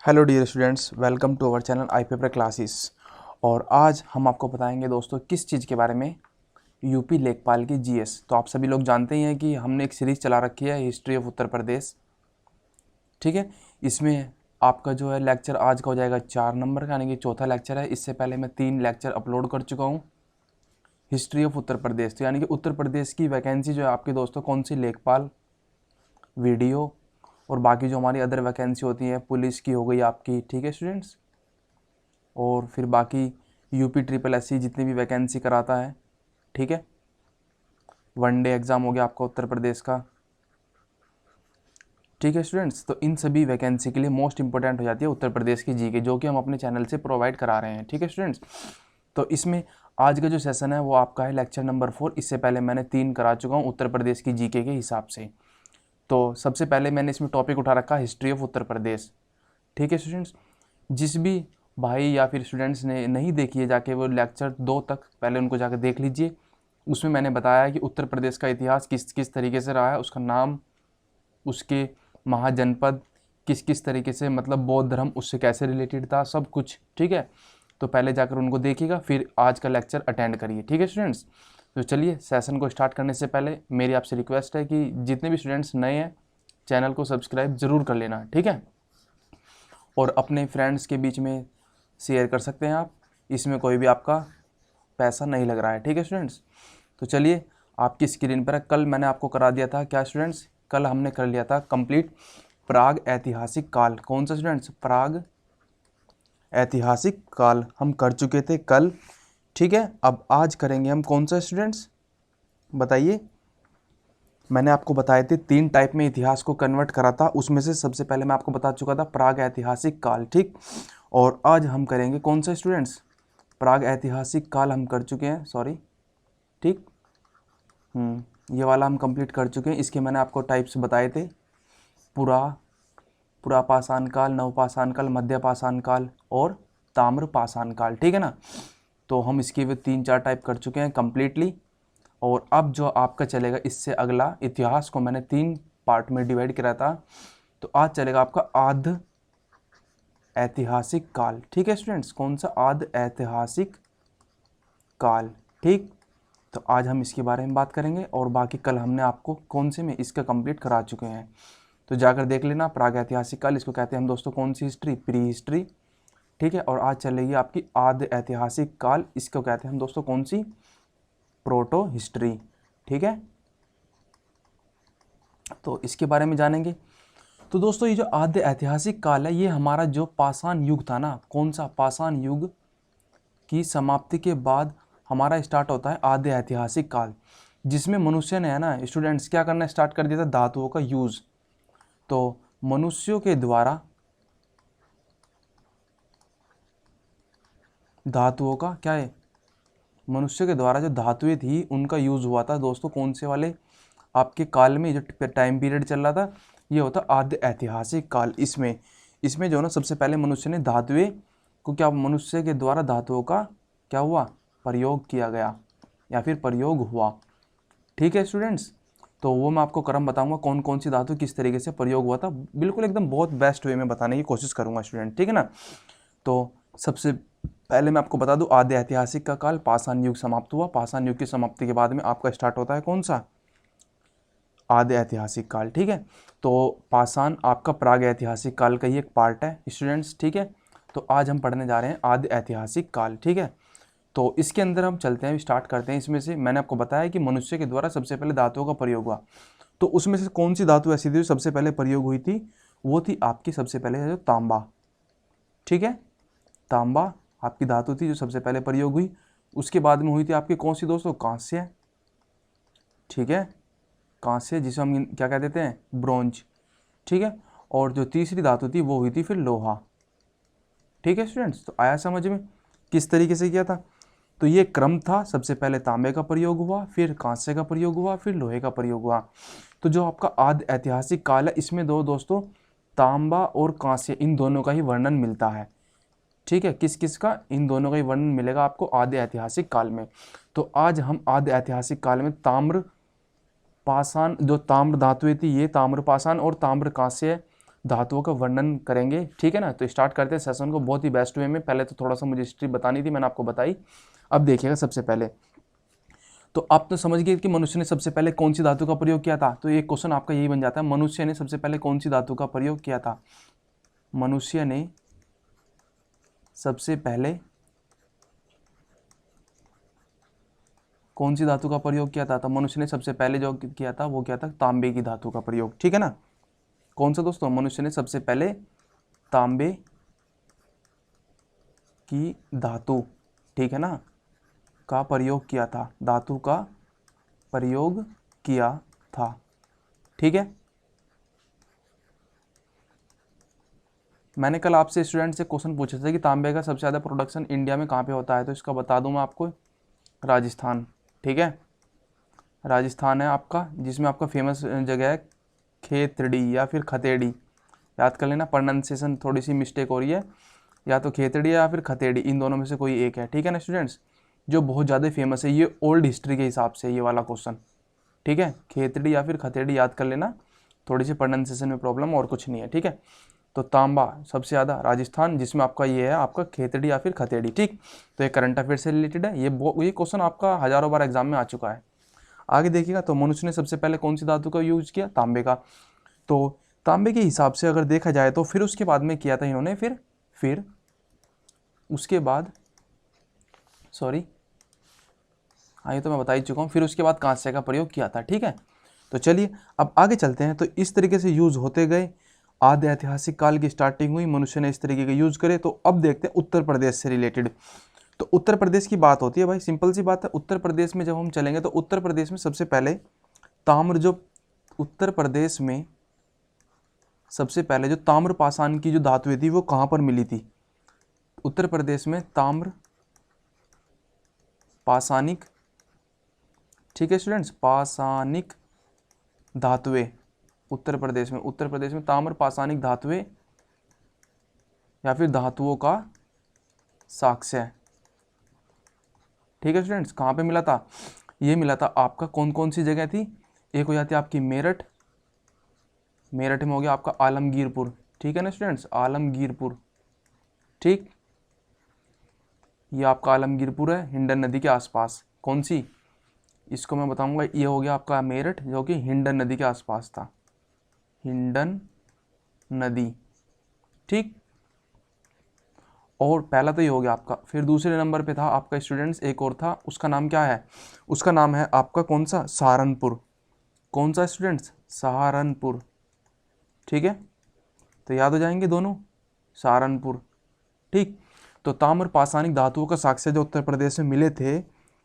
Hello dear students, welcome to our channel I paper classes. और आज हम आपको बताएंगे दोस्तों किस चीज़ के बारे में, यूपी लेखपाल की जीएस। तो आप सभी लोग जानते ही हैं कि हमने एक सीरीज़ चला रखी है हिस्ट्री ऑफ उत्तर प्रदेश। ठीक है, इसमें आपका जो है लेक्चर आज का हो जाएगा 4 नंबर का, यानी कि चौथा लेक्चर है। इससे पहले मैं 3 लेक्चर अपलोड कर चुका हूँ हिस्ट्री ऑफ उत्तर प्रदेश। तो यानी कि उत्तर प्रदेश की वैकेंसी जो है आपके दोस्तों कौन सी, लेखपाल, वीडियो और बाकी जो हमारी अदर वैकेंसी होती है, पुलिस की हो गई आपकी। ठीक है स्टूडेंट्स, और फिर बाकी यूपी ट्रिपल एससी जितनी भी वैकेंसी कराता है। ठीक है, वनडे एग्ज़ाम हो गया आपका उत्तर प्रदेश का। ठीक है स्टूडेंट्स, तो इन सभी वैकेंसी के लिए मोस्ट इंपॉर्टेंट हो जाती है उत्तर प्रदेश की जीके, जो कि हम अपने चैनल से प्रोवाइड करा रहे हैं। ठीक है स्टूडेंट्स, तो इसमें आज का जो सेशन है वो आपका है लेक्चर नंबर 4। इससे पहले मैंने 3 करा चुका हूँ उत्तर प्रदेश की जीके के हिसाब से। तो सबसे पहले मैंने इसमें टॉपिक उठा रखा हिस्ट्री ऑफ उत्तर प्रदेश। ठीक है स्टूडेंट्स, जिस भी भाई या फिर स्टूडेंट्स ने नहीं देखी है, जाके वो लेक्चर 2 तक पहले उनको जाकर देख लीजिए। उसमें मैंने बताया कि उत्तर प्रदेश का इतिहास किस किस तरीके से रहा है, उसका नाम, उसके महाजनपद किस किस तरीके से, मतलब बौद्ध धर्म उससे कैसे रिलेटेड था, सब कुछ। ठीक है, तो पहले जाकर उनको देखिएगा, फिर आज का लेक्चर अटेंड करिए। ठीक है स्टूडेंट्स, तो चलिए सेशन को स्टार्ट करने से पहले मेरी आपसे रिक्वेस्ट है कि जितने भी स्टूडेंट्स नए हैं चैनल को सब्सक्राइब ज़रूर कर लेना। ठीक है, और अपने फ्रेंड्स के बीच में शेयर कर सकते हैं आप, इसमें कोई भी आपका पैसा नहीं लग रहा है। ठीक है स्टूडेंट्स, तो चलिए आपकी स्क्रीन पर कल मैंने आपको करा दिया था क्या स्टूडेंट्स, कल हमने कर लिया था कंप्लीट प्राग ऐतिहासिक काल। कौन सा स्टूडेंट्स, प्राग ऐतिहासिक काल हम कर चुके थे कल। ठीक है, अब आज करेंगे हम कौन सा स्टूडेंट्स, बताइए। मैंने आपको बताए थे 3 टाइप में इतिहास को कन्वर्ट करा था, उसमें से सबसे पहले मैं आपको बता चुका था प्राग ऐतिहासिक काल। ठीक, और आज हम करेंगे कौन सा स्टूडेंट्स, प्राग ऐतिहासिक काल हम कर चुके हैं, सॉरी। ठीक, ये वाला हम कंप्लीट कर चुके हैं। इसके मैंने आपको टाइप्स बताए थे, पुरा पुरा पाषाण काल, नवपाषाण काल, मध्य पाषाण काल और ताम्र पाषाण काल। ठीक है ना, तो हम इसके भी 3-4 टाइप कर चुके हैं कम्प्लीटली। और अब जो आपका चलेगा इससे अगला, इतिहास को मैंने 3 पार्ट में डिवाइड करा था, तो आज चलेगा आपका आध ऐतिहासिक काल। ठीक है स्टूडेंट्स, कौन सा, आध ऐतिहासिक काल। ठीक, तो आज हम इसके बारे में बात करेंगे, और बाकी कल हमने आपको कौन से में इसका कंप्लीट करा चुके हैं, तो जाकर देख लेना। प्राग ऐतिहासिक काल इसको कहते हैं हम दोस्तों कौन सी हिस्ट्री, प्री हिस्ट्री। ठीक है, और आज चलेगी आपकी आध ऐतिहासिक काल, इसको कहते हैं हम दोस्तों कौन सी, प्रोटो हिस्ट्री। ठीक है, तो इसके बारे में जानेंगे। तो दोस्तों ये जो आद्य ऐतिहासिक काल है, ये हमारा जो पाषाण युग था ना, कौन सा, पाषाण युग की समाप्ति के बाद हमारा स्टार्ट होता है आद्य ऐतिहासिक काल, जिसमें मनुष्य ने, है ना स्टूडेंट्स, क्या करना स्टार्ट कर दिया था, धातुओं का यूज। तो मनुष्यों के द्वारा धातुओं का क्या है, मनुष्य के द्वारा जो धातुएं थी उनका यूज हुआ था दोस्तों, कौन से वाले, आपके काल में जो टाइम पीरियड चल रहा था, ये होता आद्य ऐतिहासिक काल। इसमें जो ना सबसे पहले मनुष्य ने धातुएं को, क्या मनुष्य के द्वारा धातुओं का क्या हुआ, प्रयोग किया गया या फिर प्रयोग हुआ। ठीक है स्टूडेंट्स, तो वो मैं आपको क्रम बताऊंगा कौन कौन सी धातु किस तरीके से प्रयोग हुआ था, बिल्कुल एकदम बहुत बेस्ट वे में बताने की कोशिश करूंगा स्टूडेंट। ठीक है ना, तो सबसे पहले मैं आपको बता दूं, आद्य ऐतिहासिक का काल, पाषाण युग समाप्त हुआ। पाषाण युग की समाप्ति के बाद में आपका स्टार्ट होता है कौन सा, आद्य ऐतिहासिक काल। ठीक है, तो पाषाण आपका प्राग ऐतिहासिक काल का ही एक पार्ट है स्टूडेंट्स। ठीक है, तो आज हम पढ़ने जा रहे हैं आद्य ऐतिहासिक काल। ठीक है, तो इसके अंदर हम चलते हैं, स्टार्ट करते हैं। इसमें से मैंने आपको बताया कि मनुष्य के द्वारा सबसे पहले धातुओं का प्रयोग हुआ, तो उसमें से कौन सी धातु ऐसी थी जो सबसे पहले प्रयोग हुई थी, वो थी आपकी सबसे पहले जो तांबा। ठीक है, तांबा आपकी धातु थी जो सबसे पहले प्रयोग हुई। उसके बाद में हुई थी आपकी कौन सी दोस्तों, कांस्य। ठीक है, कांस्य जिसे हम क्या कह देते हैं, ब्रोंज। ठीक है, और जो तीसरी धातु थी वो हुई थी फिर लोहा। ठीक है स्टूडेंट्स, तो आया समझ में किस तरीके से किया था। तो ये क्रम था, सबसे पहले तांबे का प्रयोग हुआ, फिर कांस्य का प्रयोग हुआ, फिर लोहे का प्रयोग हुआ। तो जो आपका आद्य ऐतिहासिक काल है, इसमें दो दोस्तों, तांबा और कांस्य, इन दोनों का ही वर्णन मिलता है। ठीक है, किस किस का, इन दोनों का ही वर्णन मिलेगा आपको आद्य ऐतिहासिक काल में। तो आज हम आद्य ऐतिहासिक काल में ताम्र पाषाण, जो ताम्र धातुएं थी, ये ताम्र पाषाण और ताम्र कांस्य धातुओं का वर्णन करेंगे, ठीक है ना। तो स्टार्ट करते हैं सेशन को बहुत ही बेस्ट वे में। पहले तो थोड़ा सा मुझे हिस्ट्री बतानी थी, मैंने आपको बताई। अब देखिएगा, सबसे पहले तो आप तो समझ गए कि मनुष्य ने सबसे पहले कौन सी धातु का प्रयोग किया था। तो ये क्वेश्चन आपका यही बन जाता है, मनुष्य ने सबसे पहले कौन सी धातु का प्रयोग किया था। मनुष्य ने सबसे पहले कौन सी धातु का प्रयोग किया था। तो मनुष्य ने सबसे पहले जो किया था वो क्या था, तांबे की धातु का प्रयोग, ठीक है ना। कौन सा दोस्तों, मनुष्य ने सबसे पहले तांबे की धातु, ठीक है ना, का प्रयोग किया था, धातु का प्रयोग किया था, ठीक है। मैंने कल आपसे स्टूडेंट से क्वेश्चन पूछा था कि तांबे का सबसे ज़्यादा प्रोडक्शन इंडिया में कहाँ पे होता है। तो इसका बता दूं मैं आपको, राजस्थान, ठीक है। राजस्थान है आपका, जिसमें आपका फेमस जगह है खेतड़ी या फिर खतेड़ी। याद कर लेना, प्रोनाउंसिएशन थोड़ी सी मिस्टेक हो रही है, या तो खेतड़ी या फिर खतेड़ी, इन दोनों में से कोई एक है, ठीक है ना स्टूडेंट्स। जो बहुत ज़्यादा फेमस है, ये ओल्ड हिस्ट्री के हिसाब से ये वाला क्वेश्चन, ठीक है। खेतड़ी या फिर खतेड़ी याद कर लेना, थोड़ी सी प्रोनाउंसिएशन में प्रॉब्लम, और कुछ नहीं है, ठीक है। तो तांबा सबसे ज़्यादा राजस्थान, जिसमें आपका ये है आपका खेतड़ी या फिर खतेड़ी, ठीक। तो ये करंट अफेयर से रिलेटेड है, ये क्वेश्चन आपका हज़ारों बार एग्जाम में आ चुका है। आगे देखिएगा, तो मनुष्य ने सबसे पहले कौन सी धातु का यूज किया, तांबे का। तो तांबे के हिसाब से अगर देखा जाए तो फिर उसके बाद में किया था इन्होंने, फिर उसके बाद, सॉरी हाँ ये तो मैं बता ही चुका हूँ, फिर उसके बाद कांस्य का प्रयोग किया था, ठीक है। तो चलिए अब आगे चलते हैं। तो इस तरीके से यूज होते गए, आद्य ऐतिहासिक काल की स्टार्टिंग हुई, मनुष्य ने इस तरीके का यूज करे। तो अब देखते हैं उत्तर प्रदेश से रिलेटेड। तो उत्तर प्रदेश की बात होती है भाई, सिंपल सी बात है। उत्तर प्रदेश में जब हम चलेंगे तो उत्तर प्रदेश में सबसे पहले ताम्र, जो उत्तर प्रदेश में सबसे पहले जो ताम्र पाषाण की जो धातुएं थी वो कहाँ पर मिली थी। उत्तर प्रदेश में ताम्र पाषाणिक, ठीक है स्टूडेंट्स, पाषाणिक धातुएं उत्तर प्रदेश में ताम्र पाषाणिक धातुएं या फिर धातुओं का साक्ष्य, ठीक है स्टूडेंट्स। कहाँ पे मिला था, ये मिला था आपका कौन कौन सी जगह थी। एक हो जाती है आपकी मेरठ, मेरठ में हो गया आपका आलमगीरपुर, ठीक है ना स्टूडेंट्स, आलमगीरपुर, ठीक। ये आपका आलमगीरपुर है हिंडन नदी के आसपास, कौन सी, इसको मैं बताऊंगा। ये हो गया आपका मेरठ, जो कि हिंडन नदी के आसपास था, हिंडन नदी, ठीक। और पहला तो ये हो गया आपका। फिर दूसरे नंबर पे था आपका स्टूडेंट्स, एक और था, उसका नाम क्या है, उसका नाम है आपका कौन सा, सहारनपुर। कौन सा स्टूडेंट्स, सहारनपुर, ठीक है। तो याद हो जाएंगे दोनों, सहारनपुर, ठीक। तो ताम्र पाषाणिक धातुओं का साक्ष्य जो उत्तर प्रदेश में मिले थे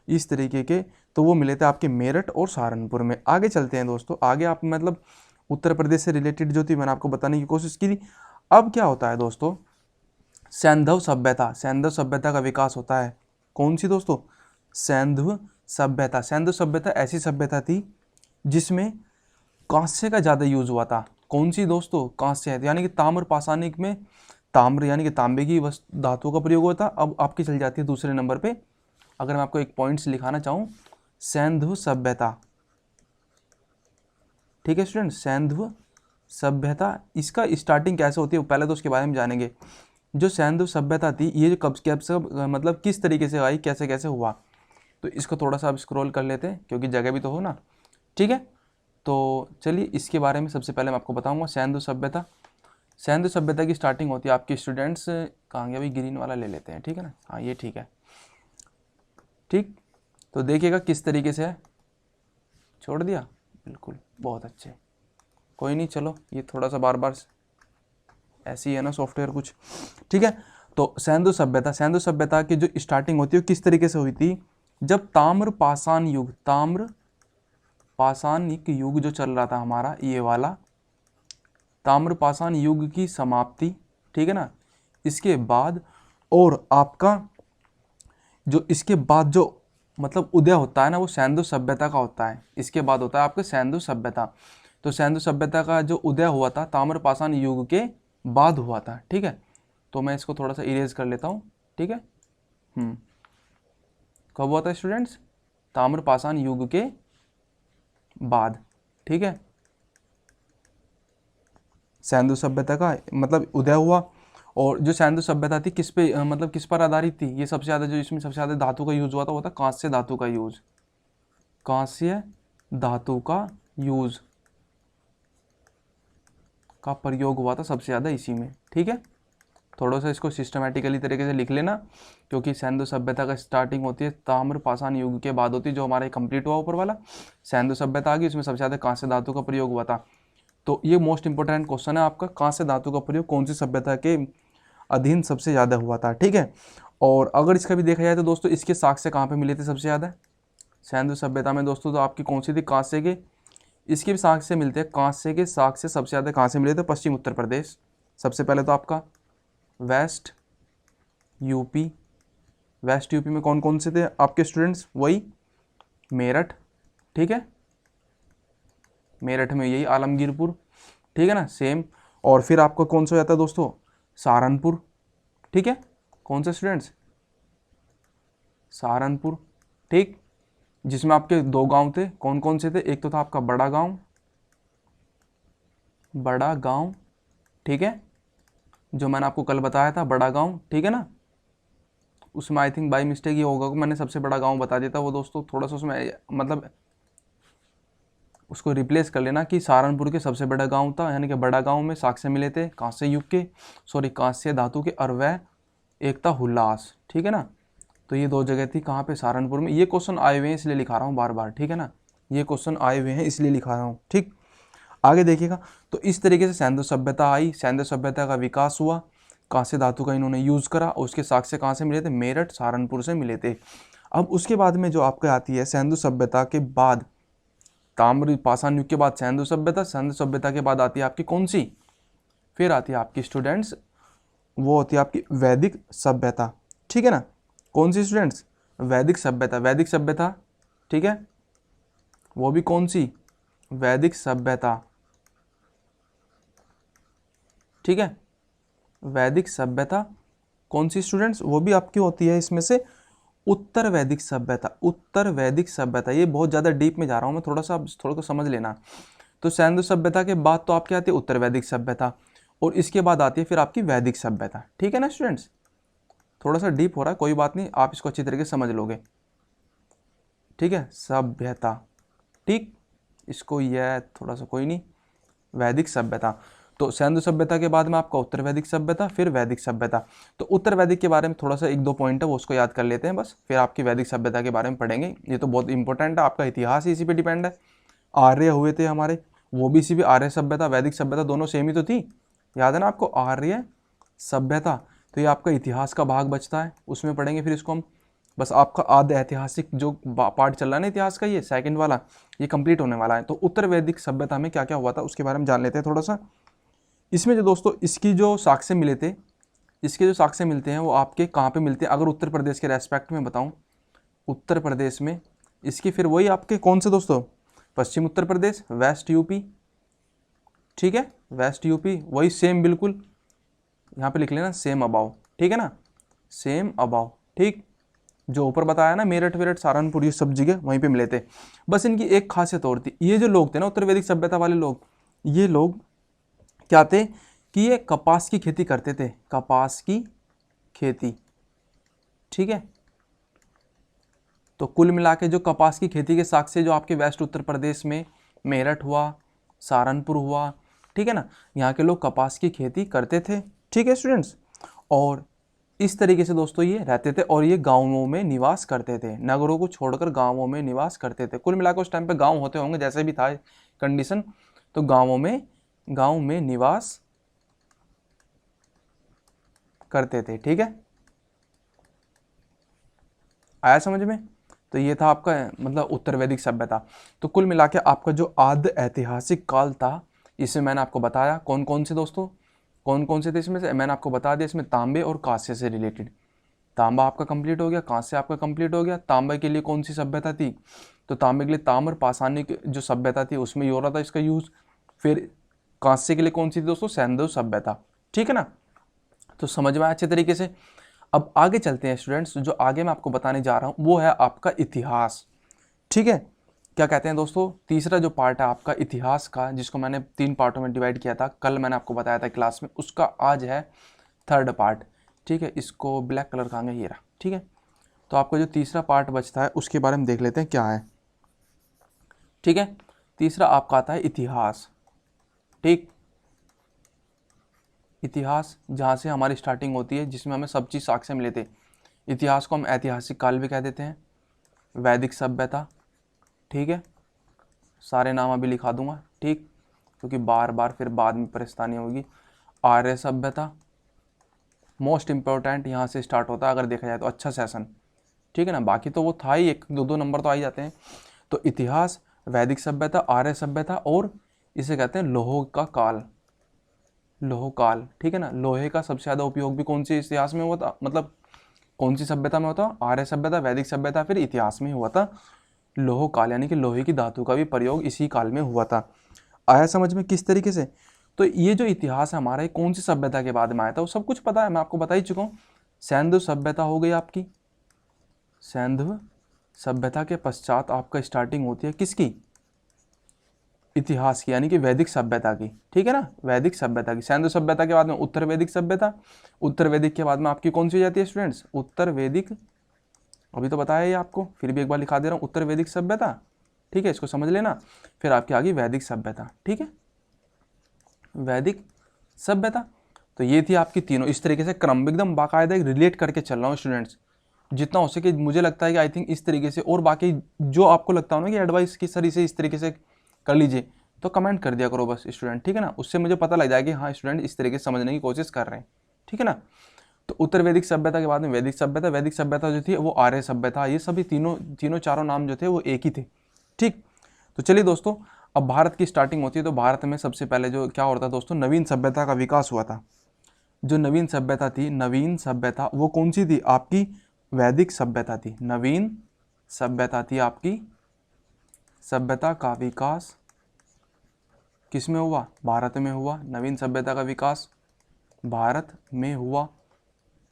इस तरीके के, तो वो मिले थे आपके मेरठ और सहारनपुर में। आगे चलते हैं दोस्तों, आगे आप मतलब उत्तर प्रदेश से रिलेटेड जो थी मैंने आपको बताने की कोशिश की थी। अब क्या होता है दोस्तों, सैंधव सभ्यता, सैंधव सभ्यता का विकास होता है। कौन सी दोस्तों, सैंधव सभ्यता। सैंधव सभ्यता ऐसी सभ्यता थी जिसमें कांस्य का ज़्यादा यूज हुआ था। कौन सी दोस्तों, कांस्य, यानी कि ताम्र पाषाणिक में ताम्र यानी कि तांबे की धातुओं का प्रयोग होता। अब आपकी चल जाती है दूसरे नंबर पे, अगर मैं आपको एक पॉइंट्स लिखाना चाहूँ, सैंधव सभ्यता, ठीक है स्टूडेंट, सैंधव सभ्यता। इसका स्टार्टिंग कैसे होती है पहले तो उसके बारे में जानेंगे। जो सैंधव सभ्यता थी ये कब से मतलब किस तरीके से आई, कैसे कैसे हुआ, तो इसको थोड़ा सा आप स्क्रॉल कर लेते हैं क्योंकि जगह भी तो हो ना, ठीक है। तो चलिए इसके बारे में सबसे पहले मैं आपको बताऊंगा सैंधव सभ्यता। सैंधव सभ्यता की स्टार्टिंग होती है आपके स्टूडेंट्स, कहाँ गया भाई, ग्रीन वाला ले लेते हैं, ठीक है ना, हाँ ये ठीक है, ठीक। तो देखिएगा किस तरीके से है, छोड़ दिया, बिल्कुल बहुत अच्छे, कोई नहीं, चलो ये थोड़ा सा बार बार ऐसी ही है ना सॉफ्टवेयर कुछ, ठीक है। तो सैंधव सभ्यता, सैंधव सभ्यता की जो स्टार्टिंग होती है किस तरीके से हुई थी, जब ताम्र पाषाण युग, ताम्र पाषाणिक युग जो चल रहा था हमारा ये वाला, ताम्र पाषाण युग की समाप्ति, ठीक है ना, इसके बाद और आपका जो इसके बाद जो मतलब उदय होता है ना वो सैंधव सभ्यता का होता है। इसके बाद होता है आपका सैंधव सभ्यता। तो सैंधव सभ्यता का जो उदय हुआ था ताम्र पाषाण युग के बाद हुआ था, ठीक है। तो मैं इसको थोड़ा सा इरेज कर लेता हूँ, ठीक है। कब हुआ था स्टूडेंट्स, ताम्र पाषाण युग के बाद, ठीक है। सिंधु सभ्यता का मतलब उदय हुआ। और जो सिंधु सभ्यता थी किस पे मतलब किस पर आधारित थी, ये सबसे ज़्यादा जो इसमें सबसे ज़्यादा धातु का यूज़ हुआ था वो था कांस्य धातु का यूज़, कांस्य धातु का यूज़ का प्रयोग हुआ था सबसे ज़्यादा इसी में। ठीक है, थोड़ा सा इसको सिस्टमेटिकली तरीके से लिख लेना, क्योंकि सिंधु सभ्यता का स्टार्टिंग होती है ताम्र पाषाण युग के बाद होती है, जो हमारे कंप्लीट हुआ ऊपर वाला सिंधु सभ्यता आ गई, उसमें सबसे ज़्यादा कांस्य धातु का प्रयोग हुआ था। तो ये मोस्ट इंपॉर्टेंट क्वेश्चन है आपका, कांस्य धातु का प्रयोग कौन सी सभ्यता के अधीन सबसे ज़्यादा हुआ था। ठीक है, और अगर इसका भी देखा जाए तो दोस्तों इसके साक्ष्य कहाँ पे मिले थे सबसे ज़्यादा, सिंधु सभ्यता में दोस्तों तो आपकी कौन सी थी, कांस्य के, इसके भी साक्ष्य मिलते हैं, कांस्य के साक्ष्य सबसे ज़्यादा कहाँ से मिले थे, पश्चिम उत्तर प्रदेश। सबसे पहले तो आपका वेस्ट यूपी, वेस्ट यूपी में कौन कौन से थे आपके स्टूडेंट्स, वही मेरठ, ठीक है, मेरठ में यही आलमगीरपुर, ठीक है ना, सेम। और फिर आपका कौन सा हो जाता है दोस्तों, सहारनपुर, ठीक है, कौन से स्टूडेंट्स, सहारनपुर, ठीक, जिसमें आपके दो गांव थे, कौन कौन से थे, एक तो था आपका बड़ा गांव, बड़ा गांव, ठीक है, जो मैंने आपको कल बताया था बड़ा गांव, ठीक है ना, उसमें आई थिंक बाई मिस्टेक ये होगा कि मैंने सबसे बड़ा गांव बता दिया था वो दोस्तों, थोड़ा सा उसमें मतलब उसको रिप्लेस कर लेना कि सहारनपुर के सबसे बड़ा गांव था, यानी कि बड़ा गांव में साक्ष्य मिले थे कांस्य युग के, सॉरी कांस्य धातु के, और वह एक था हुल्लास, ठीक है ना। तो ये दो जगह थी कहाँ पे, सहारनपुर में। ये क्वेश्चन आए हुए हैं इसलिए लिखा रहा हूँ बार बार, ठीक है ना, ये क्वेश्चन आए हुए हैं इसलिए लिखा रहा हूँ, ठीक। आगे देखिएगा, तो इस तरीके से सिंधु सभ्यता आई, सिंधु सभ्यता का विकास हुआ, कांस्य धातु का इन्होंने यूज़ करा, और उसके साक्ष्य कहाँ से मिले थे, मेरठ सहारनपुर से मिले थे। अब उसके बाद में जो आपके आती है सिंधु सभ्यता के बाद, ताम्र पाषाण युग के बाद सिंधु सभ्यता, सिंधु सभ्यता के बाद आती है आपकी कौन सी, फिर आती है आपकी स्टूडेंट्स, वो होती है आपकी वैदिक सभ्यता, ठीक है ना, कौन सी स्टूडेंट्स, वैदिक सभ्यता, वैदिक सभ्यता, ठीक है, वो भी कौन सी, वैदिक सभ्यता, ठीक है, वैदिक सभ्यता कौन सी स्टूडेंट्स, वो भी आपकी होती है इसमें से उत्तर वैदिक सभ्यता, उत्तर वैदिक सभ्यता। ये बहुत ज़्यादा डीप में जा रहा हूँ मैं, थोड़ा सा समझ लेना। तो सिंधु सभ्यता के बाद तो आपकी आती है उत्तर वैदिक सभ्यता, और इसके बाद आती है फिर आपकी वैदिक सभ्यता, ठीक है ना स्टूडेंट्स। थोड़ा सा डीप हो रहा है, कोई बात नहीं, आप इसको अच्छी तरीके से समझ लोगे, ठीक है, सभ्यता, ठीक, इसको यह थोड़ा सा कोई नहीं, वैदिक सभ्यता। तो सिंधु सभ्यता के बाद में आपका उत्तर वैदिक सभ्यता, फिर वैदिक सभ्यता। तो उत्तर वैदिक के बारे में थोड़ा सा एक दो पॉइंट है वो उसको याद कर लेते हैं बस, फिर आपकी वैदिक सभ्यता के बारे में पढ़ेंगे। ये तो बहुत इंपॉर्टेंट है, आपका इतिहास ही इसी पे डिपेंड है। आर्य हुए थे हमारे, वो भी इसी भी, आर्य सभ्यता वैदिक सभ्यता दोनों सेम ही तो थी, याद है ना आपको, आर्य सभ्यता। तो ये आपका इतिहास का भाग बचता है, उसमें पढ़ेंगे फिर इसको हम। बस आपका आद्य ऐतिहासिक जो पार्ट चल रहा है ना इतिहास का, ये सेकंड वाला, ये कंप्लीट होने वाला है। तो उत्तर वैदिक सभ्यता में क्या क्या हुआ था उसके बारे में जान लेते हैं थोड़ा सा। इसमें जो दोस्तों इसकी जो साक्ष्य मिले थे, इसके जो साक्ष्य मिलते हैं वो आपके कहाँ पे मिलते हैं, अगर उत्तर प्रदेश के रेस्पेक्ट में बताऊँ, उत्तर प्रदेश में इसकी फिर वही आपके कौन से दोस्तों, पश्चिम उत्तर प्रदेश, वेस्ट यूपी, ठीक है, वेस्ट यूपी, वही सेम बिल्कुल, यहाँ पे लिख लेना सेम अबाव, ठीक है ना, सेम अबाव, ठीक, जो ऊपर बताया ना मेरठ वेरठ सहारनपुर, ये सब जगह वहीं पे मिले थे। बस इनकी एक खासियत और थी, ये जो लोग थे ना उत्तर वैदिक सभ्यता वाले लोग, ये लोग क्या थे कि ये कपास की खेती करते थे, कपास की खेती, ठीक है। तो कुल मिला के जो कपास की खेती के साक्ष्य जो आपके वेस्ट उत्तर प्रदेश में मेरठ हुआ, सहारनपुर हुआ, ठीक है ना, यहाँ के लोग कपास की खेती करते थे, ठीक है स्टूडेंट्स। और इस तरीके से दोस्तों ये रहते थे, और ये गांवों में निवास करते थे, नगरों को छोड़कर गांवों में निवास करते थे। कुल मिलाकर उस टाइम पे गांव होते होंगे जैसे भी था कंडीशन, तो गांव में निवास करते थे, ठीक है, आया समझ में। तो ये था आपका मतलब उत्तर वैदिक सभ्यता। तो कुल मिला के आपका जो आद्य ऐतिहासिक काल था, इसमें मैंने आपको बताया कौन कौन से दोस्तों, कौन कौन से थे इसमें से, मैंने आपको बता दिया, इसमें तांबे और कांस्य से रिलेटेड, तांबा आपका कंप्लीट हो गया, कांस्य आपका कंप्लीट हो गया। तांबे के लिए कौन सी सभ्यता थी, तो तांबे के लिए ताम्र पाषाणिक जो सभ्यता थी उसमें हो रहा था इसका यूज। फिर कांस्य के लिए कौन सी थी दोस्तों, सिंधु सभ्यता, ठीक है ना। तो समझ में आया अच्छे तरीके से। अब आगे चलते हैं स्टूडेंट्स, जो आगे मैं आपको बताने जा रहा हूँ वो है आपका इतिहास, ठीक है। क्या कहते हैं दोस्तों, तीसरा जो पार्ट है आपका इतिहास का, जिसको मैंने 3 पार्टों में डिवाइड किया था, कल मैंने आपको बताया था क्लास में, उसका आज है थर्ड पार्ट। ठीक है, इसको ब्लैक कलर का ये रहा। ठीक है, तो आपका जो तीसरा पार्ट बचता है उसके बारे में देख लेते हैं क्या है। ठीक है, तीसरा आपका आता है इतिहास। ठीक, इतिहास जहाँ से हमारी स्टार्टिंग होती है, जिसमें हमें सब चीज़ साक्ष्य मिले थे। इतिहास को हम ऐतिहासिक काल भी कह देते हैं, वैदिक सभ्यता। ठीक है, सारे नाम अभी लिखा दूंगा, ठीक, क्योंकि बार बार फिर बाद में परेशानी होगी। आर्य सभ्यता मोस्ट इम्पोर्टेंट यहाँ से स्टार्ट होता है अगर देखा जाए तो, अच्छा सेशन। ठीक है ना, बाकी तो वो था ही, 1-2 नंबर तो आ ही जाते हैं। तो इतिहास, वैदिक सभ्यता, आर्य सभ्यता, और इसे कहते हैं लोह का काल, लोह काल। ठीक है ना, लोहे का सबसे ज़्यादा उपयोग भी कौन सी इतिहास में हुआ था, मतलब कौन सी सभ्यता में होता? आर्य सभ्यता, वैदिक सभ्यता, फिर इतिहास में हुआ था लोह काल, यानी कि लोहे की धातु का भी प्रयोग इसी काल में हुआ था। आया समझ में किस तरीके से? तो ये जो इतिहास है हमारा, कौन सी सभ्यता के बाद में आया था वो सब कुछ पता है, मैं आपको बता ही चुका हूँ। सैंधव सभ्यता हो गई आपकी, सैंधव सभ्यता के पश्चात आपका स्टार्टिंग होती है किसकी? इतिहास की, यानी कि वैदिक सभ्यता की। ठीक है ना, वैदिक सभ्यता की। सैंधव सभ्यता के बाद में उत्तर वैदिक सभ्यता, उत्तर वैदिक के बाद में आपकी कौन सी हो जाती है स्टूडेंट्स? उत्तर वैदिक, अभी तो बताया ये आपको, फिर भी एक बार लिखा दे रहा हूँ, उत्तर वैदिक सभ्यता। ठीक है, इसको समझ लेना। फिर आपकी आ गई वैदिक सभ्यता। ठीक है, वैदिक सभ्यता। तो ये थी आपकी तीनों, इस तरीके से क्रम एकदम बाकायदा रिलेट करके चल रहा हूँ स्टूडेंट्स, जितना हो सके। मुझे लगता है कि आई थिंक इस तरीके से, और बाकी जो आपको लगता हो ना कि एडवाइस की सर इसे इस तरीके से कर लीजिए, तो कमेंट कर दिया करो बस स्टूडेंट। ठीक है ना, उससे मुझे पता लग जाएगा कि हाँ स्टूडेंट इस तरीके से समझने की कोशिश कर रहे हैं। ठीक है ना, तो उत्तर वैदिक सभ्यता के बाद में वैदिक सभ्यता, वैदिक सभ्यता जो थी वो आर्य सभ्यता, ये सभी तीनों चारों नाम जो थे वो एक ही थे। ठीक, तो चलिए दोस्तों, अब भारत की स्टार्टिंग होती है। तो भारत में सबसे पहले जो क्या होता था दोस्तों, नवीन सभ्यता का विकास हुआ था। जो नवीन सभ्यता थी, नवीन सभ्यता वो कौन सी थी? आपकी वैदिक सभ्यता थी। नवीन सभ्यता थी आपकी, सभ्यता का विकास किस में हुआ? भारत में हुआ। नवीन सभ्यता का विकास भारत में हुआ।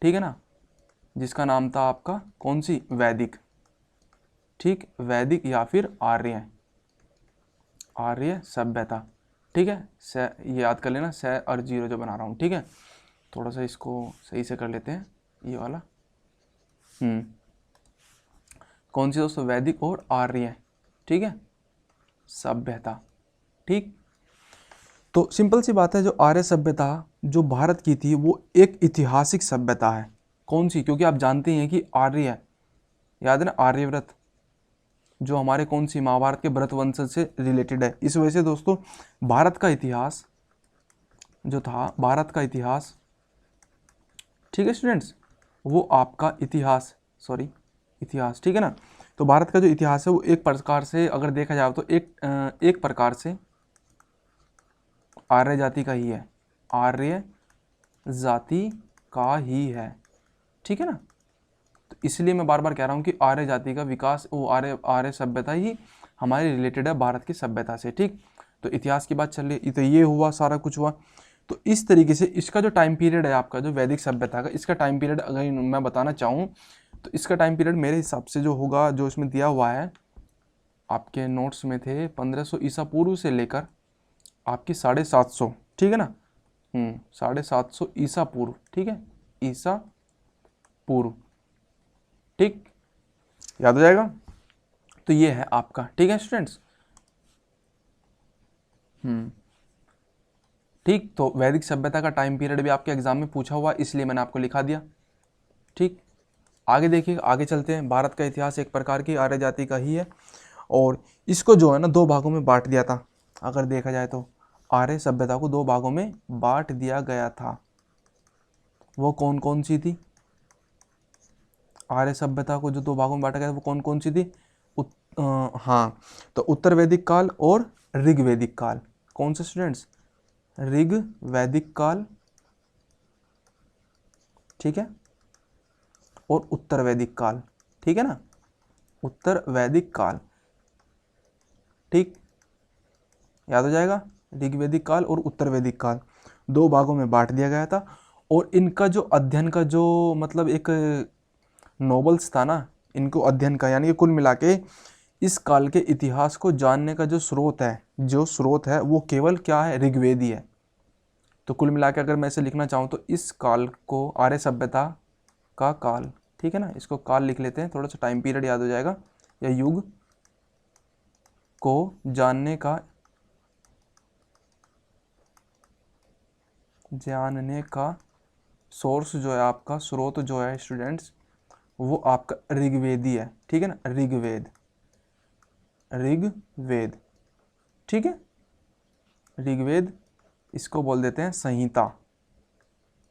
ठीक है ना, जिसका नाम था आपका कौन सी? वैदिक। ठीक, वैदिक या फिर आर्य, आर्य सभ्यता। ठीक है, से ये याद कर लेना, से और जीरो जो बना रहा हूँ। ठीक है, थोड़ा सा इसको सही से कर लेते हैं, ये वाला। कौन सी दोस्तों? वैदिक और आर्य। ठीक है, सभ्यता। ठीक, तो सिंपल सी बात है, जो आर्य सभ्यता जो भारत की थी वो एक ऐतिहासिक सभ्यता है। कौन सी? क्योंकि आप जानते हैं कि आर्य, याद है ना, आर्यव्रत, जो हमारे कौन सी महाभारत के भरत वंश से रिलेटेड है। इस वजह से दोस्तों भारत का इतिहास जो था, भारत का इतिहास, ठीक है स्टूडेंट्स, वो आपका इतिहास, सॉरी इतिहास, ठीक है ना, तो भारत का जो इतिहास है वो एक प्रकार से अगर देखा जाए तो एक प्रकार से आर्य जाति का ही है, आर्य जाति का ही है। ठीक है ना, तो इसलिए मैं बार बार कह रहा हूँ कि आर्य जाति का विकास, वो आर्य सभ्यता ही हमारे रिलेटेड है भारत की सभ्यता से। ठीक, तो इतिहास की बात चल रही, तो ये हुआ, सारा कुछ हुआ। तो इस तरीके से इसका जो टाइम पीरियड है आपका, जो वैदिक सभ्यता का, इसका टाइम पीरियड अगर मैं बताना चाहूँ तो इसका टाइम पीरियड मेरे हिसाब से जो होगा, जो इसमें दिया हुआ है आपके नोट्स में थे, 1500 ईसा पूर्व से लेकर आपकी 750, ठीक है ना, 750 ईसा पूर्व। ठीक है, ईसा पूर्व। ठीक, याद हो जाएगा। तो ये है आपका, ठीक है स्टूडेंट्स। ठीक, तो वैदिक सभ्यता का टाइम पीरियड भी आपके एग्जाम में पूछा हुआ, इसलिए मैंने आपको लिखा दिया। ठीक, आगे देखिए, आगे चलते हैं। भारत का इतिहास एक प्रकार की आर्य जाति का ही है, और इसको जो है ना 2 भागों में बांट दिया था। अगर देखा जाए तो आर्य सभ्यता को 2 भागों में बांट दिया गया था। वो कौन कौन सी थी? आर्य सभ्यता को जो 2 भागों में बांटा गया था वो कौन कौन सी थी? हाँ, तो उत्तर वैदिक काल और ऋग वैदिक काल। कौन से स्टूडेंट्स? ऋग वैदिक काल, ठीक है, और उत्तर वैदिक काल। ठीक है ना, उत्तर वैदिक काल। ठीक, याद हो जाएगा, ऋग वैदिक काल और उत्तर वैदिक काल 2 भागों में बांट दिया गया था। और इनका जो अध्ययन का जो मतलब एक नोबल्स था ना, इनको अध्ययन का, यानी कि कुल मिला के इस काल के इतिहास को जानने का जो स्रोत है वो केवल क्या है, ऋग्वेद ही है। तो कुल मिला के अगर मैं इसे लिखना चाहूँ तो इस काल को आर्य सभ्यता का काल, ठीक है ना, इसको काल लिख लेते हैं, थोड़ा सा टाइम पीरियड याद हो जाएगा, या युग को जानने का सोर्स जो है आपका, स्रोत जो है स्टूडेंट्स, वो आपका ऋग्वेदी है, ठीक है ना, ऋग्वेद, ठीक है, ऋग्वेद, इसको बोल देते हैं संहिता,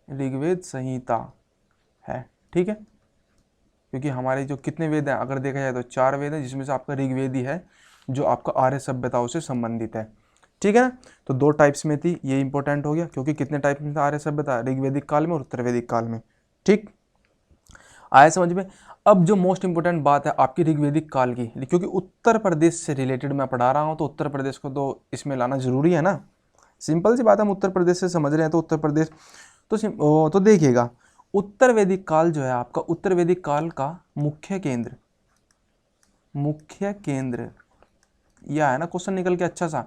ऋग्वेद संहिता है, ठीक है, क्योंकि हमारे जो कितने वेद हैं अगर देखा जाए तो 4 वेद हैं, जिसमें से आपका ऋग्वेद ही है जो आपका आर्य सभ्यताओं से संबंधित है, ठीक है ना। तो 2 टाइप्स में थी, ये इंपॉर्टेंट हो गया, क्योंकि कितने टाइप में था आर्य सभ्यता, ऋग्वेदिक काल में और उत्तरवेदिक काल में, ठीक, आया समझ में। अब जो मोस्ट इंपॉर्टेंट बात है आपकी ऋग्वेदिक काल की, क्योंकि उत्तर प्रदेश से रिलेटेड मैं पढ़ा रहा हूँ तो उत्तर प्रदेश को तो इसमें लाना जरूरी है ना, सिंपल सी बात है, हम उत्तर प्रदेश से समझ रहे हैं तो उत्तर प्रदेश तो देखिएगा, उत्तर वैदिक काल जो है आपका, उत्तर वैदिक काल का मुख्य केंद्र यह है ना, क्वेश्चन निकल के अच्छा सा,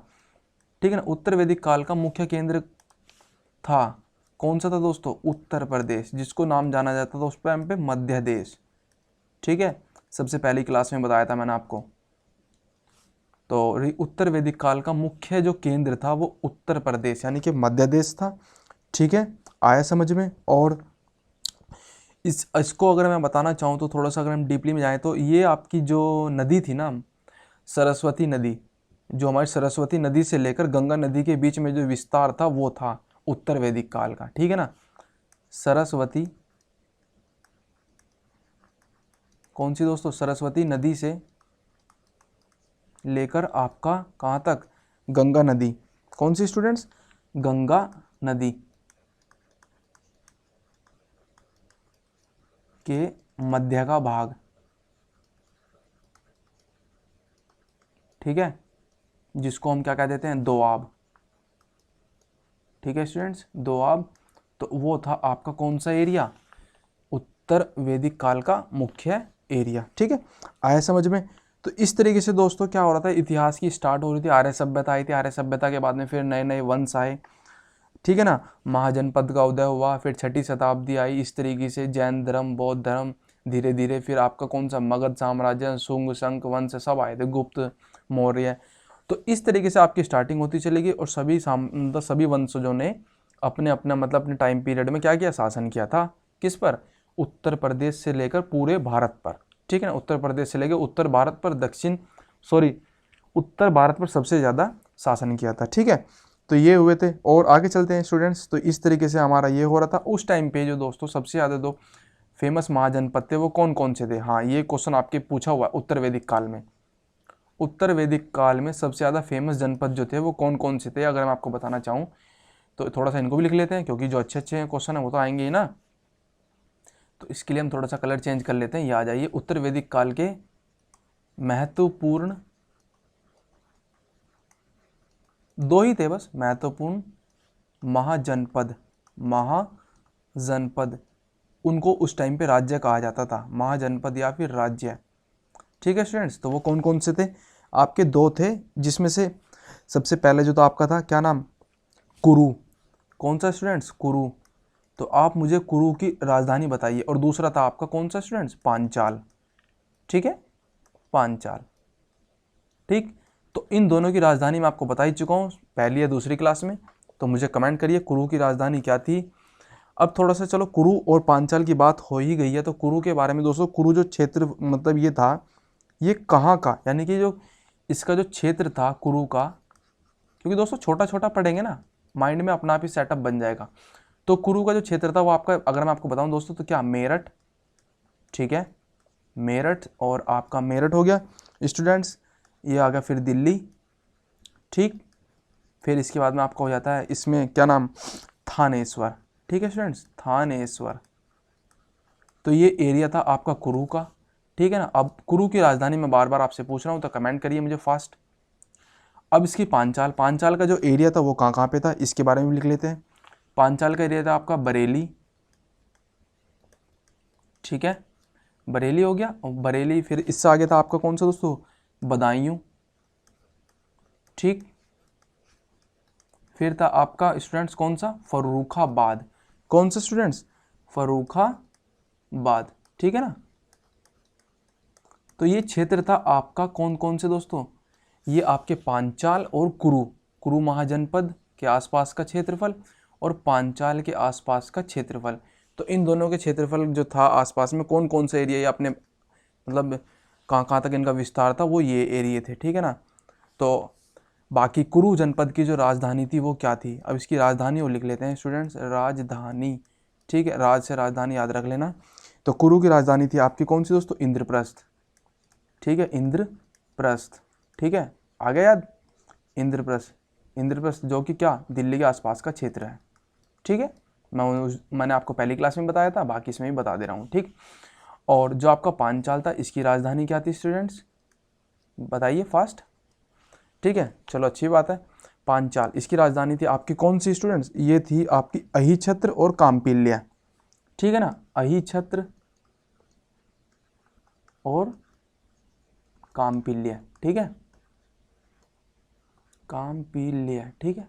ठीक है ना, उत्तर वैदिक काल का मुख्य केंद्र था, कौन सा था दोस्तों, उत्तर प्रदेश, जिसको नाम जाना जाता था उस टाइम पे मध्य देश, ठीक है, सबसे पहली क्लास में बताया था मैंने आपको। तो उत्तर वैदिक काल का मुख्य जो केंद्र था वो उत्तर प्रदेश यानी कि मध्य देश था, ठीक है, आया समझ में। और इसको अगर मैं बताना चाहूँ तो थोड़ा सा अगर हम डीपली में जाएं तो ये आपकी जो नदी थी ना, सरस्वती नदी, जो हमारी सरस्वती नदी से लेकर गंगा नदी के बीच में जो विस्तार था वो था उत्तर वैदिक काल का, ठीक है ना, सरस्वती, कौन सी दोस्तों, सरस्वती नदी से लेकर आपका कहाँ तक, गंगा नदी, कौन सी स्टूडेंट्स, गंगा नदी के मध्य का भाग, ठीक है, जिसको हम क्या कह देते हैं, दोआब, ठीक है स्टूडेंट्स, दोआब, तो वो था आपका कौन सा एरिया, उत्तर वैदिक काल का मुख्य एरिया, ठीक है, आया समझ में। तो इस तरीके से दोस्तों क्या हो रहा था, इतिहास की स्टार्ट हो रही थी, आर्य सभ्यता आई थी, आर्य सभ्यता के बाद में फिर नए नए वंश आए, ठीक है ना, महाजनपद का उदय हुआ, फिर 6ठी शताब्दी आई, इस तरीके से जैन धर्म, बौद्ध धर्म, धीरे धीरे फिर आपका कौन सा, मगध साम्राज्य, शुंग शंख वंश सब आए थे, गुप्त, मौर्य, तो इस तरीके से आपकी स्टार्टिंग होती चलेगी और सभी वंशजों ने अपने अपना मतलब अपने टाइम पीरियड में क्या किया, शासन किया था, किस पर, उत्तर प्रदेश से लेकर पूरे भारत पर, ठीक है ना, उत्तर प्रदेश से लेकर उत्तर भारत पर उत्तर भारत पर सबसे ज़्यादा शासन किया था, ठीक है। तो ये हुए थे, और आगे चलते हैं स्टूडेंट्स। तो इस तरीके से हमारा ये हो रहा था उस टाइम पे, जो दोस्तों सबसे ज़्यादा दो फेमस महाजनपद थे वो कौन कौन से थे, हाँ ये क्वेश्चन आपके पूछा हुआ है उत्तर वैदिक काल में, उत्तर वैदिक काल में सबसे ज़्यादा फेमस जनपद जो थे वो कौन कौन से थे, अगर मैं आपको बताना चाहूँ तो थोड़ा सा इनको भी लिख लेते हैं, क्योंकि जो अच्छे अच्छे क्वेश्चन है वो तो आएंगे ही ना, तो इसके लिए हम थोड़ा सा कलर चेंज कर लेते हैं, ये आ जाइए, उत्तर वैदिक काल के महत्वपूर्ण, 2 ही थे बस महत्वपूर्ण महाजनपद, उनको उस टाइम पे राज्य कहा जाता था, महाजनपद या फिर राज्य, ठीक है स्टूडेंट्स। तो वो कौन कौन से थे, आपके 2 थे, जिसमें से सबसे पहले जो तो आपका था क्या नाम, कुरु, कौन सा स्टूडेंट्स, कुरु, तो आप मुझे कुरु की राजधानी बताइए, और दूसरा था आपका कौन सा स्टूडेंट्स, पांचाल, ठीक है, पांचाल, ठीक। तो इन दोनों की राजधानी मैं आपको बता ही चुका हूँ पहली या दूसरी क्लास में, तो मुझे कमेंट करिए कुरु की राजधानी क्या थी। अब थोड़ा सा चलो कुरु और पांचाल की बात हो ही गई है, तो कुरु के बारे में दोस्तों, कुरु जो क्षेत्र मतलब ये था, ये कहाँ का, यानी कि जो इसका जो क्षेत्र था कुरु का, क्योंकि दोस्तों छोटा छोटा पढ़ेंगे ना, माइंड में अपना आप ही सेटअप बन जाएगा। तो कुरु का जो क्षेत्र था वो आपका, अगर मैं आपको बताऊं दोस्तों, तो क्या, मेरठ, ठीक है, मेरठ, और आपका मेरठ हो गया स्टूडेंट्स, ये आ गया फिर दिल्ली, ठीक, फिर इसके बाद में आपका हो जाता है इसमें क्या नाम, थानेश्वर, ठीक है स्टूडेंट्स, थानेश्वर, तो ये एरिया था आपका कुरु का, ठीक है ना। अब कुरु की राजधानी मैं बार बार आपसे पूछ रहा हूँ तो कमेंट करिए मुझे फास्ट। अब इसकी पांचाल का जो एरिया था वो कहाँ कहाँ पे था, इसके बारे में लिख लेते हैं। पांचाल का एरिया था आपका बरेली, ठीक है, बरेली हो गया, और बरेली, फिर इससे आगे था आपका कौन सा दोस्तों, बदायूं, ठीक। फिर था आपका स्टूडेंट्स कौन सा, फर्रुखाबाद, कौन सा स्टूडेंट्स, फर्रुखाबाद, ठीक है ना। तो ये क्षेत्र था आपका कौन कौन से दोस्तों, ये आपके पांचाल और कुरु महाजनपद के आसपास का क्षेत्रफल और पांचाल के आसपास का क्षेत्रफल। तो इन दोनों के क्षेत्रफल जो था आसपास में कौन कौन से एरिया, ये आपने मतलब कहाँ कहाँ तक इनका विस्तार था, वो ये एरिया थे, ठीक है ना। तो बाकी कुरु जनपद की जो राजधानी थी वो क्या थी, अब इसकी राजधानी वो लिख लेते हैं स्टूडेंट्स, राजधानी, ठीक है, राज से राजधानी याद रख लेना। तो कुरु की राजधानी थी आपकी कौन सी दोस्तों, इंद्रप्रस्थ, ठीक है, इंद्रप्रस्थ, ठीक है, आ गया याद, इंद्रप्रस्थ जो कि क्या, दिल्ली के आसपास का क्षेत्र है, ठीक है। मैंने आपको पहली क्लास में बताया था, बाकी इसमें भी बता दे रहा हूँ, ठीक। और जो आपका पांचाल था, इसकी राजधानी क्या थी स्टूडेंट्स, बताइए फास्ट, ठीक है, चलो अच्छी बात है। पांचाल, इसकी राजधानी थी आपकी कौन सी स्टूडेंट्स, ये थी आपकी अहिछत्र और काम्पिल्य, ठीक है ना, अहिछत्र और काम्पिल्य, ठीक है, काम्पिल्य, ठीक है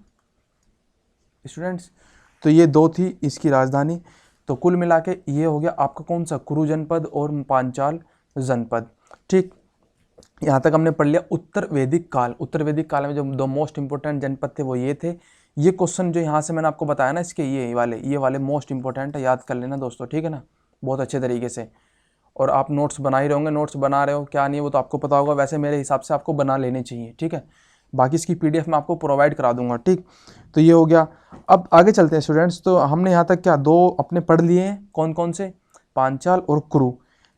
स्टूडेंट्स। तो ये दो थी इसकी राजधानी। तो कुल मिला के ये हो गया आपका कौन सा, कुरु जनपद और पांचाल जनपद, ठीक। यहाँ तक हमने पढ़ लिया उत्तर वैदिक काल। उत्तर वैदिक काल में जो दो मोस्ट इंपोर्टेंट जनपद थे वो ये थे। ये क्वेश्चन जो यहाँ से मैंने आपको बताया ना, इसके ये वाले मोस्ट इंपोर्टेंट है, याद कर लेना दोस्तों, ठीक है ना, बहुत अच्छे तरीके से। और आप नोट्स बना ही रहोगे, नोट्स बना रहे हो क्या नहीं है वो तो आपको पता होगा, वैसे मेरे हिसाब से आपको बना लेने चाहिए, ठीक है। बाकी इसकी PDF मैं आपको प्रोवाइड करा दूंगा, ठीक। तो ये हो गया। अब आगे चलते हैं स्टूडेंट्स। तो हमने यहाँ तक क्या दो अपने पढ़ लिए हैं, कौन कौन से, पांचाल और कुरु,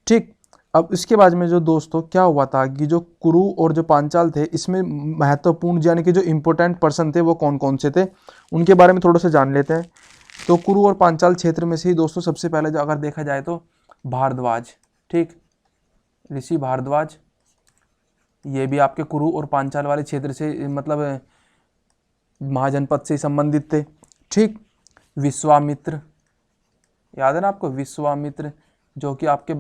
ठीक। अब इसके बाद में जो दोस्तों क्या हुआ था कि जो कुरु और जो पांचाल थे, इसमें महत्वपूर्ण यानी कि जो इम्पोर्टेंट पर्सन थे वो कौन कौन से थे, उनके बारे में थोड़ा सा जान लेते हैं। तो कुरु और पांचाल क्षेत्र में से ही दोस्तों सबसे पहले जो अगर देखा जाए तो भारद्वाज, ठीक, ऋषि भारद्वाज, ये भी आपके कुरु और पांचाल वाले क्षेत्र से मतलब महाजनपद से संबंधित थे, ठीक। विश्वामित्र, याद है ना आपको, विश्वामित्र जो कि आपके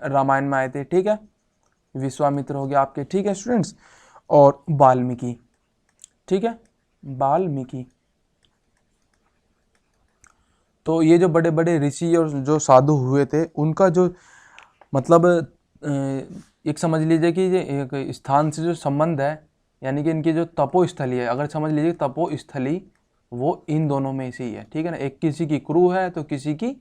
रामायण में आए थे, ठीक है, विश्वामित्र हो गया आपके, ठीक है स्टूडेंट्स। और वाल्मीकि, ठीक है, वाल्मीकि। तो ये जो बड़े बड़े ऋषि और जो साधु हुए थे, उनका जो मतलब एक समझ लीजिए कि ये एक स्थान से जो संबंध है, यानी कि इनकी जो तपोस्थली है, अगर समझ लीजिए तपोस्थली वो इन दोनों में से ही है, ठीक है ना। एक किसी की कुरु है तो किसी की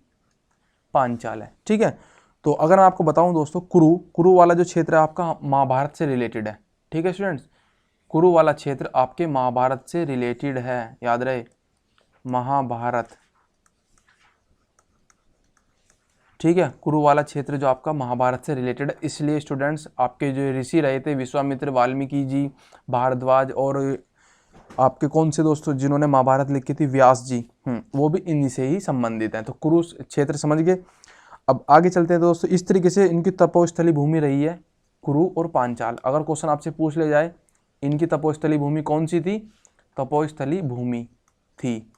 पांचाल है, ठीक है। तो अगर मैं आपको बताऊं दोस्तों, कुरु वाला जो क्षेत्र है आपका महाभारत से रिलेटेड है, ठीक है स्टूडेंट्स। कुरु वाला क्षेत्र आपके महाभारत से रिलेटेड है, याद रहे, महाभारत, ठीक है। कुरु वाला क्षेत्र जो आपका महाभारत से रिलेटेड है, इसलिए स्टूडेंट्स आपके जो ऋषि रहे थे विश्वामित्र, वाल्मीकि जी, भारद्वाज और आपके कौन से दोस्तों जिन्होंने महाभारत लिखी थी, व्यास जी, वो भी इन्हीं से ही संबंधित हैं। तो कुरु क्षेत्र समझ गए। अब आगे चलते हैं दोस्तों। इस तरीके से इनकी तपोस्थली भूमि रही है कुरु और पांचाल। अगर क्वेश्चन आपसे पूछ ले जाए इनकी तपोस्थली भूमि कौन सी थी, तपोस्थली भूमि थी,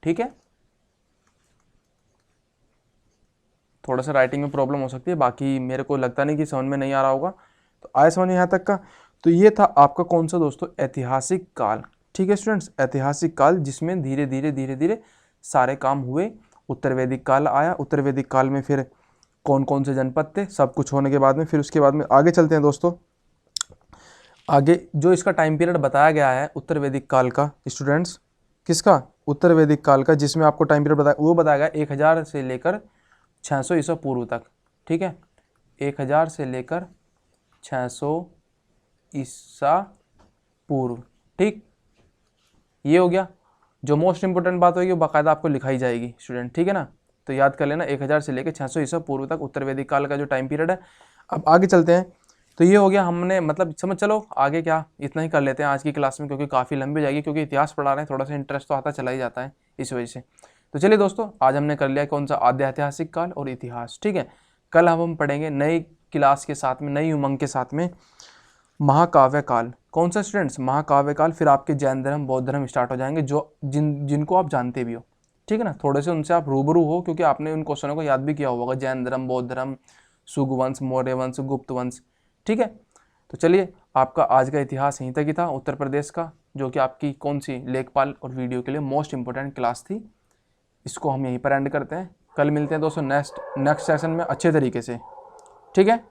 ठीक है। थोड़ा सा राइटिंग में प्रॉब्लम हो सकती है, बाकी मेरे को लगता नहीं कि समझ में नहीं आ रहा होगा। तो आए समझ में यहाँ तक का। तो ये था आपका कौन सा दोस्तों, ऐतिहासिक काल, ठीक है स्टूडेंट्स, ऐतिहासिक काल जिसमें धीरे धीरे सारे काम हुए। उत्तर वैदिक काल आया, उत्तर वैदिक काल में फिर कौन कौन से जनपद थे, सब कुछ होने के बाद में फिर उसके बाद में आगे चलते हैं दोस्तों। आगे जो इसका टाइम पीरियड बताया गया है उत्तर वैदिक काल का स्टूडेंट्स, किसका, उत्तर वैदिक काल का, जिसमें आपको टाइम पीरियड बताया वो बताया गया 1000 से लेकर 600 ईसा पूर्व तक, ठीक है, 1000 से लेकर 600 ईसा पूर्व, ठीक। ये हो गया। जो मोस्ट इंपोर्टेंट बात होगी वो बाकायदा आपको लिखाई जाएगी स्टूडेंट, ठीक है ना। तो याद कर लेना 1000 से लेकर 600 ईसा पूर्व तक उत्तर वैदिक काल का जो टाइम पीरियड है। अब आगे चलते हैं। तो ये हो गया, हमने मतलब समझ चलो आगे क्या इतना ही कर लेते हैं आज की क्लास में, क्योंकि काफ़ी लंबी जाएगी, क्योंकि इतिहास पढ़ा रहे हैं, थोड़ा सा इंटरेस्ट तो आता चला ही जाता है इस वजह से। तो चलिए दोस्तों, आज हमने कर लिया कौन सा, आद्य ऐतिहासिक काल और इतिहास, ठीक है। कल हम पढ़ेंगे नई क्लास के साथ में, नई उमंग के साथ में महाकाव्य काल। कौन सा स्टूडेंट्स, महाकाव्य काल। फिर आपके जैन धर्म, बौद्ध धर्म स्टार्ट हो जाएंगे, जो जिनको आप जानते भी हो, ठीक है ना। थोड़े से उनसे आप रूबरू हो, क्योंकि आपने उन क्वेश्चनों को याद भी किया होगा, जैन धर्म, बौद्ध धर्म, सुगवंश, मौर्य वंश, गुप्त वंश, ठीक है। तो चलिए, आपका आज का इतिहास यहीं तक ही था उत्तर प्रदेश का, जो कि आपकी कौन सी लेखपाल और वीडियो के लिए मोस्ट इंपॉर्टेंट क्लास थी। इसको हम यहीं पर एंड करते हैं। कल मिलते हैं दोस्तों नेक्स्ट सेशन में अच्छे तरीके से। ठीक है।